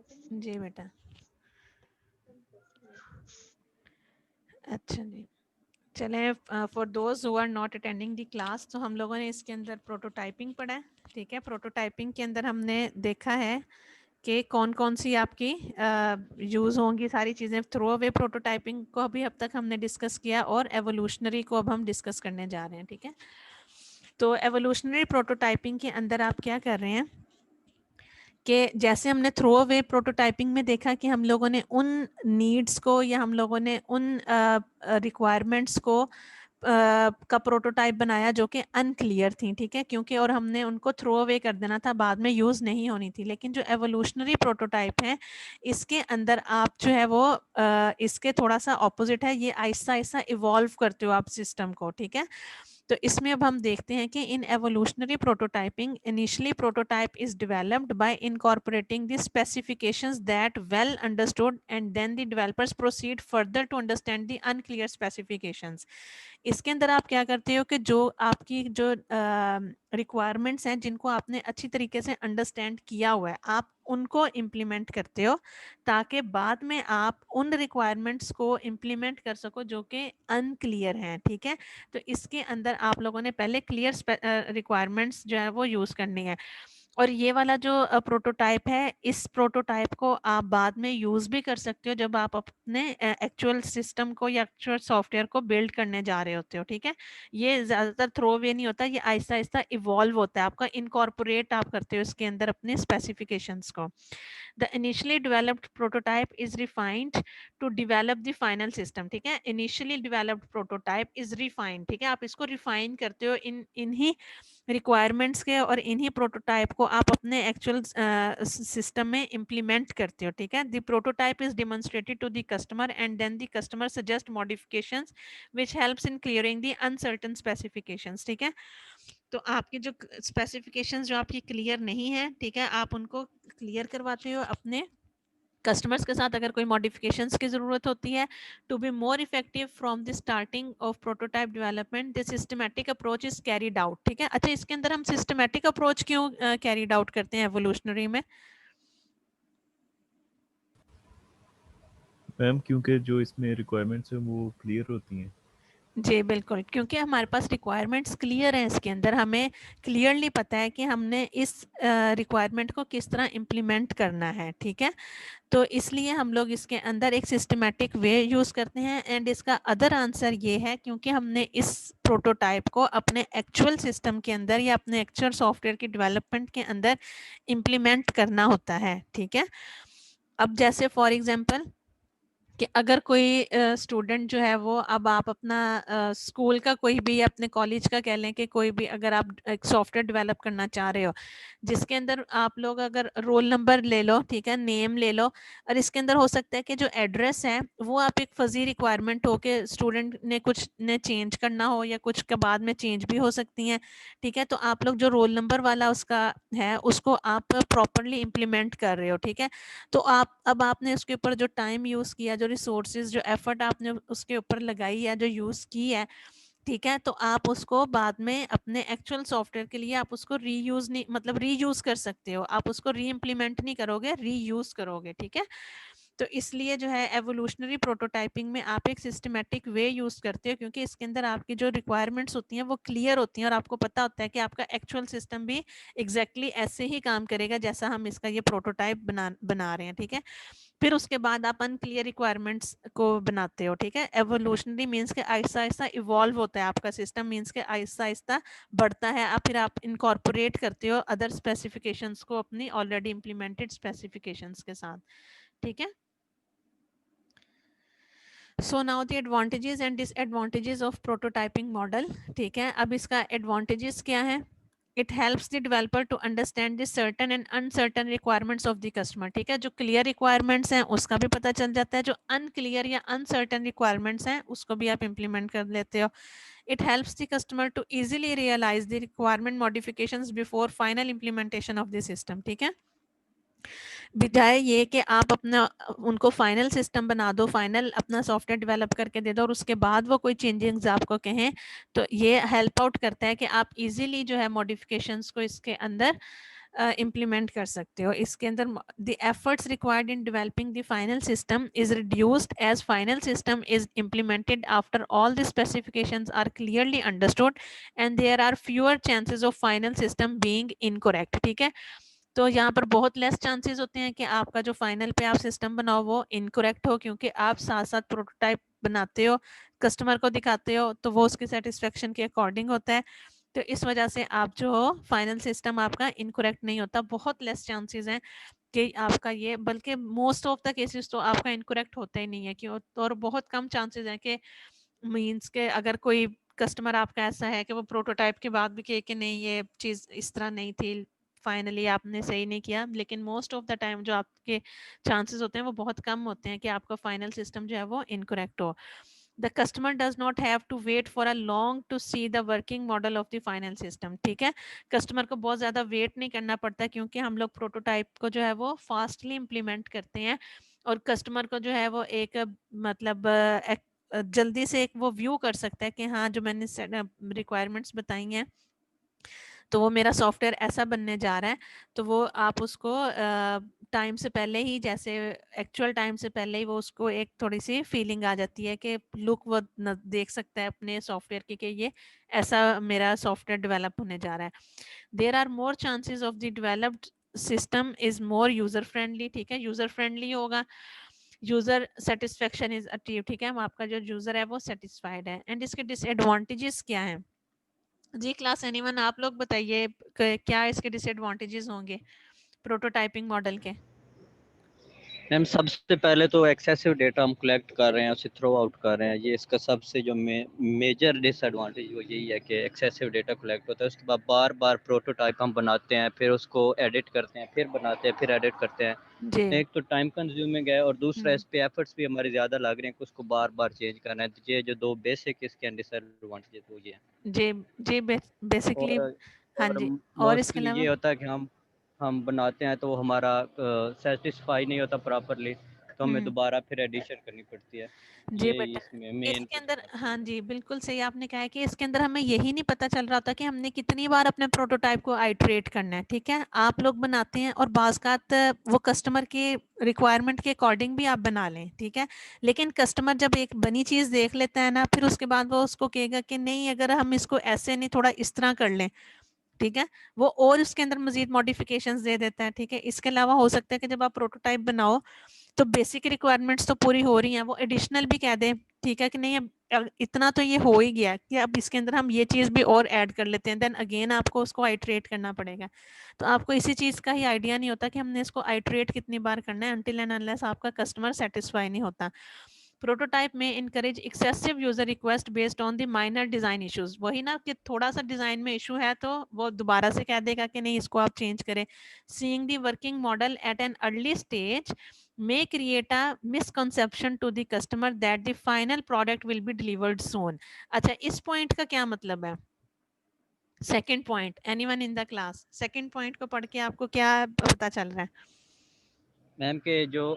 जी बेटा। अच्छा जी, चलें, for those who are not attending the class, तो हम लोगों ने इसके अंदर प्रोटोटाइपिंग पढ़ा है। ठीक है, प्रोटोटाइपिंग के अंदर हमने देखा है कि कौन कौन सी आपकी यूज़ होंगी सारी चीज़ें। थ्रो अवे प्रोटोटाइपिंग को अभी अब तक हमने डिस्कस किया और एवोल्यूशनरी को अब हम डिस्कस करने जा रहे हैं। ठीक है, तो एवोल्यूशनरी प्रोटोटाइपिंग के अंदर आप क्या कर रहे हैं कि जैसे हमने थ्रो अवे प्रोटोटाइपिंग में देखा कि हम लोगों ने उन नीड्स को या हम लोगों ने उन रिक्वायरमेंट्स को का प्रोटोटाइप बनाया जो कि अनक्लियर थी। ठीक है, क्योंकि और हमने उनको थ्रो अवे कर देना था, बाद में यूज़ नहीं होनी थी। लेकिन जो एवोल्यूशनरी प्रोटोटाइप है, इसके अंदर आप जो है वो इसके थोड़ा सा ऑपोजिट है, ये आहिस्ता आहिस्ता इवॉल्व करते हो आप सिस्टम को। ठीक है, तो इसमें अब हम देखते हैं कि in evolutionary prototyping initially prototype is developed by incorporating the specifications that well understood and then the developers proceed further to understand the unclear specifications. इसके अंदर आप क्या करते हो कि जो आपकी जो रिक्वायरमेंट्स हैं जिनको आपने अच्छी तरीके से अंडरस्टैंड किया हुआ है, आप उनको इम्प्लीमेंट करते हो ताकि बाद में आप उन रिक्वायरमेंट्स को इम्प्लीमेंट कर सको जो कि अनक्लियर हैं। ठीक है, तो इसके अंदर आप लोगों ने पहले क्लियर रिक्वायरमेंट्स जो है वो यूज़ करनी है। और ये वाला जो प्रोटोटाइप है, इस प्रोटोटाइप को आप बाद में यूज़ भी कर सकते हो जब आप अपने एक्चुअल सिस्टम को या एक्चुअल सॉफ्टवेयर को बिल्ड करने जा रहे होते हो। ठीक है, ये ज़्यादातर थ्रो अवे नहीं होता, ये आहिस्ता आहिस्ता इवॉल्व होता है आपका, इनकॉर्पोरेट आप करते हो इसके अंदर अपने स्पेसिफिकेशंस को। The initially developed prototype is refined to develop the final system. ठीक है, initially developed prototype is refined. ठीक है, आप इसको रिफाइन करते हो इन्हीं रिक्वायरमेंट्स के, और इन्हीं प्रोटोटाइप को आप अपने एक्चुअल सिस्टम में इम्प्लीमेंट करते हो। ठीक है, the prototype is demonstrated to the customer and then the customer suggest modifications which helps in clearing the uncertain specifications. ठीक है, तो आपकी जो स्पेसिफिकेशंस जो आपकी क्लियर नहीं है, ठीक है, आप उनको क्लियर करवाते हो अपने कस्टमर्स के साथ अगर कोई मॉडिफिकेशंस की ज़रूरत होती है। To be more effective from the starting of prototype development the systematic approach is carried out. ठीक है, अच्छा, इसके अंदर हम सिस्टमैटिक अप्रोच क्यों कैरीड आउट करते हैं एवोल्यूशनरी में? मैम क्योंकि जो इसमें रिक्वायरमेंट्स हैं वो क्लियर होती हैं। जी बिल्कुल, क्योंकि हमारे पास रिक्वायरमेंट्स क्लियर हैं, इसके अंदर हमें क्लियरली पता है कि हमने इस रिक्वायरमेंट को किस तरह इम्प्लीमेंट करना है। ठीक है, तो इसलिए हम लोग इसके अंदर एक सिस्टमैटिक वे यूज़ करते हैं। एंड इसका अदर आंसर ये है क्योंकि हमने इस प्रोटोटाइप को अपने एक्चुअल सिस्टम के अंदर या अपने एक्चुअल सॉफ्टवेयर की डेवलपमेंट के अंदर इम्प्लीमेंट करना होता है। ठीक है, अब जैसे फॉर एग्जांपल कि अगर कोई स्टूडेंट जो है वो, अब आप अपना स्कूल का कोई भी, अपने कॉलेज का कह लें कि कोई भी, अगर आप एक सॉफ्टवेयर डेवलप करना चाह रहे हो जिसके अंदर आप लोग अगर रोल नंबर ले लो, ठीक है, नेम ले लो, और इसके अंदर हो सकता है कि जो एड्रेस है वो आप एक फजी रिक्वायरमेंट हो कि स्टूडेंट ने कुछ ने चेंज करना हो या कुछ के बाद में चेंज भी हो सकती हैं। ठीक है, तो आप लोग जो रोल नंबर वाला उसका है उसको आप प्रॉपरली इम्प्लीमेंट कर रहे हो। ठीक है, तो आप अब आपने उसके ऊपर जो टाइम यूज़ किया, जो रिसोर्सेज, जो एफर्ट आपने उसके ऊपर लगाई है, जो यूज़ की है, ठीक है, तो आप उसको बाद में अपने एक्चुअल सॉफ्टवेयर के लिए आप उसको रीयूज़ नहीं, मतलब रीयूज़ कर सकते हो, आप उसको री इम्प्लीमेंट नहीं करोगे, रीयूज़ करोगे। ठीक है, तो इसलिए जो है एवोल्यूशनरी प्रोटोटाइपिंग में आप एक सिस्टमैटिक वे यूज़ करते हो क्योंकि इसके अंदर आपकी जो रिक्वायरमेंट्स होती हैं वो क्लियर होती हैं और आपको पता होता है कि आपका एक्चुअल सिस्टम भी एग्जैक्टली ऐसे ही काम करेगा जैसा हम इसका ये प्रोटोटाइप बना बना रहे हैं। ठीक है, फिर उसके बाद आप अनक्लियर रिक्वायरमेंट्स को बनाते हो। ठीक है, एवोल्यूशनरी मीन्स के आहिस्ता आहिस्ता इवॉल्व होता है आपका सिस्टम, मीन्स के आहिस्ता आहिस्ता बढ़ता है, आप फिर आप इनकॉर्पोरेट करते हो अदर स्पेसिफिकेशंस को अपनी ऑलरेडी इम्प्लीमेंटेड स्पेसिफिकेशंस के साथ। ठीक है, so now the advantages and disadvantages of prototyping model. ठीक है, अब इसका एडवांटेजेस क्या है? It helps the developer to understand the certain and uncertain requirements of the customer. ठीक है, जो क्लियर रिक्वायरमेंट्स हैं उसका भी पता चल जाता है, जो अनक्लियर या अनसर्टन रिक्वायरमेंट्स हैं उसको भी आप इम्प्लीमेंट कर लेते हो। It helps the customer to easily realise the requirement modifications before final implementation of the system. ठीक है, बजाय ये कि आप अपना उनको फाइनल सिस्टम बना दो, फाइनल अपना सॉफ्टवेयर डेवलप करके दे दो और उसके बाद वो कोई चेंजिंग्स आपको कहें, तो ये हेल्प आउट करता है कि आप इजीली जो है मॉडिफिकेशंस को इसके अंदर इम्प्लीमेंट कर सकते हो। इसके अंदर the efforts required in developing the final system is reduced as final system is implemented after all the specifications are clearly understood and there are fewer chances of final system being incorrect. ठीक है, तो यहाँ पर बहुत less chances होते हैं कि आपका जो फाइनल पे आप सिस्टम बनाओ वो इनकरेक्ट हो, क्योंकि आप साथ साथ प्रोटोटाइप बनाते हो, कस्टमर को दिखाते हो, तो वो उसके सेटिस्फेक्शन के अकॉर्डिंग होता है। तो इस वजह से आप जो हो फाइनल सिस्टम आपका इनकरेक्ट नहीं होता। बहुत लेस चांसेस हैं कि आपका ये, बल्कि मोस्ट ऑफ द केसेस तो आपका इनकरेक्ट होता ही नहीं है। क्यों? और बहुत कम चांसेस हैं कि मींस के अगर कोई कस्टमर आपका ऐसा है कि वो प्रोटोटाइप के बाद भी कहे कि नहीं ये चीज़ इस तरह नहीं थी, फाइनली आपने सही नहीं किया। लेकिन मोस्ट ऑफ द टाइम जो आपके चांसेस होते हैं वो बहुत कम होते हैं कि आपका फाइनल सिस्टम जो है वो इनकरेक्ट हो। The customer does not have to wait for a long to see the working model of the final system. ठीक है, कस्टमर को बहुत ज़्यादा वेट नहीं करना पड़ता, क्योंकि हम लोग प्रोटोटाइप को जो है वो फास्टली इम्प्लीमेंट करते हैं और कस्टमर को जो है वो एक मतलब जल्दी से एक वो व्यू कर सकता है कि हाँ जो मैंने रिक्वायरमेंट्स बताई हैं तो वो मेरा सॉफ्टवेयर ऐसा बनने जा रहा है। तो वो आप उसको टाइम से पहले ही, जैसे एक्चुअल टाइम से पहले ही वो उसको एक थोड़ी सी फीलिंग आ जाती है कि लुक वो देख सकता है अपने सॉफ्टवेयर की कि ये ऐसा मेरा सॉफ्टवेयर डेवलप होने जा रहा है। There are more chances of the developed system is more user friendly. ठीक है, यूजर फ्रेंडली होगा, यूजर सेटिस्फेक्शन इज अचीव। ठीक है, आपका जो यूजर है वो सेटिस्फाइड है। एंड इसके डिसएडवांटेजेस क्या हैं? जी क्लास एनीवन, आप लोग बताइए क्या इसके डिसएडवांटेजेस होंगे प्रोटोटाइपिंग मॉडल के? मैम सबसे पहले तो एक्सेसिव डेटा हम कलेक्ट कर रहे हैं, उसे थ्रो आउट कर रहे हैं। ये इसका सबसे जो मेजर डिसएडवांटेज वो यही है कि एक्सेसिव डेटा कलेक्ट होता है। उसके बाद बार बार प्रोटोटाइप हम बनाते हैं, फिर उसको एडिट करते हैं, फिर बनाते हैं, फिर एडिट करते हैं। जी। एक तो टाइम कंज्यूमिंग है और दूसरा इस हम्म, पे एफर्ट्स भी हमारे ज़्यादा लग रहे हैं कि उसको बार बार चेंज करना है। तो ये जो दो बेसिक इसके डिसएडवांटेज वो ये है। जी जी बेसिकली। और हाँ और जी, और इसके मोस्टली अलावा? ये होता है कि हम बनाते हैं तो वो हमारा सेटिस्फाई नहीं होता प्रॉपरली, तो हमें हम्म, दोबारा फिर एडिशन करनी पड़ती है। जी ये बेटा, इसमें मेन इसके अंदर डिसएडवांटेज हाँ है। जी बिल्कुल सही आपने कहा है कि इसके अंदर हमें यही नहीं पता चल रहा होता कि हमने कितनी बार अपने प्रोटोटाइप को आइटरेट करना है। ठीक है, आप लोग बनाते हैं और बाज़ वो कस्टमर के रिक्वायरमेंट के अकॉर्डिंग भी आप बना लें। ठीक है, लेकिन कस्टमर जब एक बनी चीज़ देख लेता है ना, फिर उसके बाद वो उसको कहेगा कि नहीं अगर हम इसको ऐसे नहीं थोड़ा इस तरह कर लें। ठीक है, वो और उसके अंदर मजीद मॉडिफिकेशंस दे देता है। ठीक है, इसके अलावा हो सकता है कि जब आप प्रोटोटाइप बनाओ तो बेसिक रिक्वायरमेंट्स तो पूरी हो रही हैं, वो एडिशनल भी कह दें। ठीक है कि नहीं, अब इतना तो ये हो ही गया कि अब इसके अंदर हम ये चीज़ भी और ऐड कर लेते हैं, देन अगेन आपको उसको आइट्रेट करना पड़ेगा। तो आपको इसी चीज़ का ही आइडिया नहीं होता कि हमने इसको आइट्रेट कितनी बार करना है, अनटिल एंड अनलेस आपका कस्टमर सेटिस्फाई नहीं होता। प्रोटोटाइप में encourage excessive user request based on the minor design issues. वही ना कि थोड़ा सा डिजाइन में इशू है तो वो दोबारा से कह देगा कि नहीं इसको आप चेंज करें। Seeing the working model at an early stage may create a misconception to the customer that the final product will be delivered soon। अच्छा, इस पॉइंट का क्या मतलब है? Second point, anyone in the class second point को पढ़ के आपको क्या पता चल रहा है? मैम के जो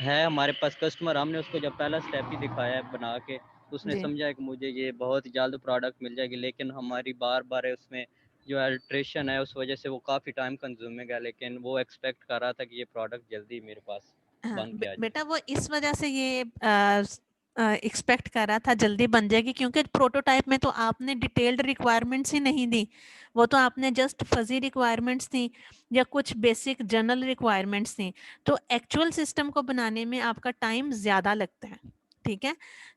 है हमारे पास कस्टमर, हमने उसको जब पहला स्टेप ही दिखाया है बना के, तो उसने जी समझा है कि मुझे ये बहुत ही जल्द प्रोडक्ट मिल जाएगी। लेकिन हमारी बार बार है उसमें जो अल्ट्रेशन है उस वजह से वो काफ़ी टाइम कंज्यूमिंग है। लेकिन वो एक्सपेक्ट कर रहा था कि ये प्रोडक्ट जल्दी मेरे पास हाँ बन के आ जाए। बेटा, वो इस वजह से ये एक्सपेक्ट कर रहा था जल्दी बन जाएगी, क्योंकि प्रोटोटाइप में तो आपने डिटेल्ड रिक्वायरमेंट्स ही नहीं दी, वो तो आपने जस्ट फजी रिक्वायरमेंट्स थी या कुछ बेसिक जनरल रिक्वायरमेंट्स थी। तो एक्चुअल सिस्टम को बनाने में आपका टाइम ज़्यादा लगता है। ठीक है,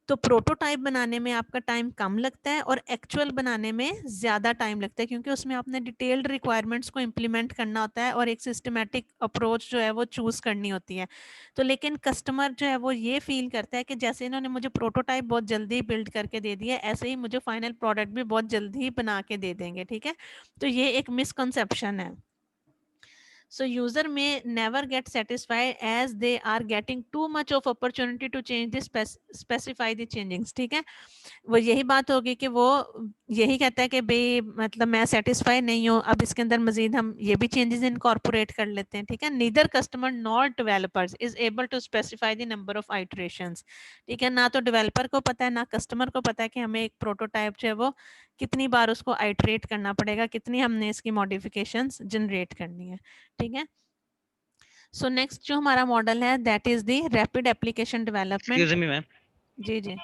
तो प्रोटोटाइप बनाने में आपका टाइम कम लगता है और एक्चुअल बनाने में ज़्यादा टाइम लगता है, क्योंकि उसमें आपने डिटेल्ड रिक्वायरमेंट्स को इम्प्लीमेंट करना होता है और एक सिस्टमेटिक अप्रोच जो है वो चूज़ करनी होती है। तो लेकिन कस्टमर जो है वो ये फील करता है कि जैसे इन्होंने मुझे प्रोटोटाइप बहुत जल्दी बिल्ड करके दे दिया, ऐसे ही मुझे फाइनल प्रोडक्ट भी बहुत जल्दी ही बना के दे देंगे। ठीक है, तो ये एक मिसकंसेप्शन है। So user may never get satisfied as they are getting too much of opportunity to change the specify the changings। ठीक है, वो यही बात होगी कि वो यही कहता है कि भाई मतलब मैं सेटिस्फाई नहीं हूँ, अब इसके अंदर मजीद हम ये भी चेंजेस इनकॉर्पोरेट कर लेते हैं। ठीक है, neither customer nor developers is able to specify the number of iterations. ठीक है, ना तो डेवलपर को पता है ना कस्टमर को पता है कि हमें एक प्रोटोटाइप जो है वो कितनी बार उसको आइटरेट करना पड़ेगा, कितनी हमने इसकी मॉडिफिकेशंस जनरेट करनी है, ठीक है। सो नेक्स्ट जो हमारा मॉडल है that is the rapid application development. Excuse me ma'am. जी जी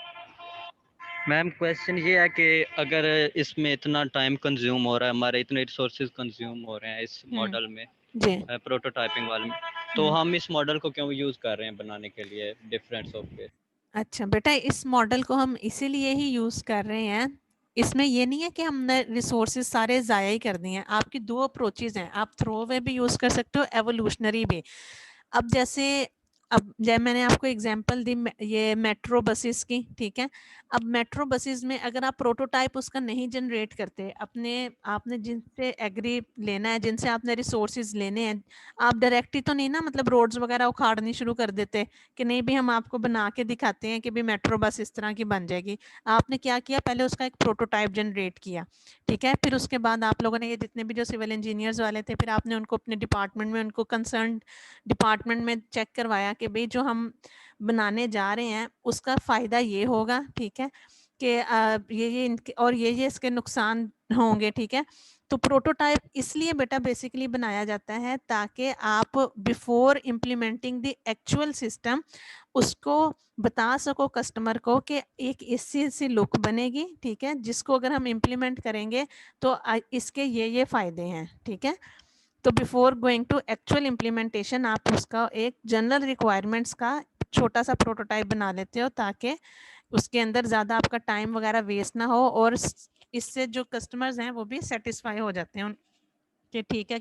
मैम क्वेश्चन ये है कि अगर इसमें इतना टाइम कंज्यूम हो रहा है, हमारे इतने रिसोर्सेज कंज्यूम हो रहे हैं इस मॉडल में, जी प्रोटोटाइपिंग वाले में, तो हम इस मॉडल को क्यों यूज कर रहे हैं बनाने के लिए डिफरेंट सॉफ्टवेयर? अच्छा बेटा, इस मॉडल को हम इसीलिए ही यूज़ कर रहे हैं, इसमें ये नहीं है कि हमने रिसोर्सेज सारे ज़ाया ही कर दिए हैं। आपकी दो अप्रोचेज हैं, आप थ्रो वे भी यूज़ कर सकते हो, एवोल्यूशनरी भी। अब जैसे जब मैंने आपको एग्जांपल दी ये मेट्रो बसेस की, ठीक है। अब मेट्रो बसेस में अगर आप प्रोटोटाइप उसका नहीं जनरेट करते, आपने जिनसे एग्री लेना है, जिनसे आपने रिसोर्सेज लेने हैं, आप डायरेक्ट ही तो नहीं ना मतलब रोड्स वगैरह उखाड़नी शुरू कर देते कि नहीं भी हम आपको बना के दिखाते हैं कि भी मेट्रो बस इस तरह की बन जाएगी। आपने क्या किया, पहले उसका एक प्रोटोटाइप जनरेट किया, ठीक है। फिर उसके बाद आप लोगों ने ये जितने भी जो सिविल इंजीनियर्स वाले थे, फिर आपने उनको अपने डिपार्टमेंट में, उनको कंसर्न डिपार्टमेंट में चेक करवाया कि भाई जो हम बनाने जा रहे हैं उसका फ़ायदा ये होगा, ठीक है, कि ये इनके और ये इसके नुकसान होंगे, ठीक है। तो प्रोटोटाइप इसलिए बेटा बेसिकली बनाया जाता है ताकि आप before implementing the actual system उसको बता सको कस्टमर को कि एक इससे लुक बनेगी, ठीक है, जिसको अगर हम इम्प्लीमेंट करेंगे तो इसके ये फ़ायदे हैं, ठीक है। तो before going to actual implementation आप उसका एक जनरल रिक्वायरमेंट्स का छोटा सा प्रोटोटाइप बना लेते हो ताकि उसके अंदर ज़्यादा आपका टाइम वगैरह वेस्ट ना हो और इससे जो कस्टमर्स हैं वो भी सेटिस्फाई हो जाते हैं कि ठीक है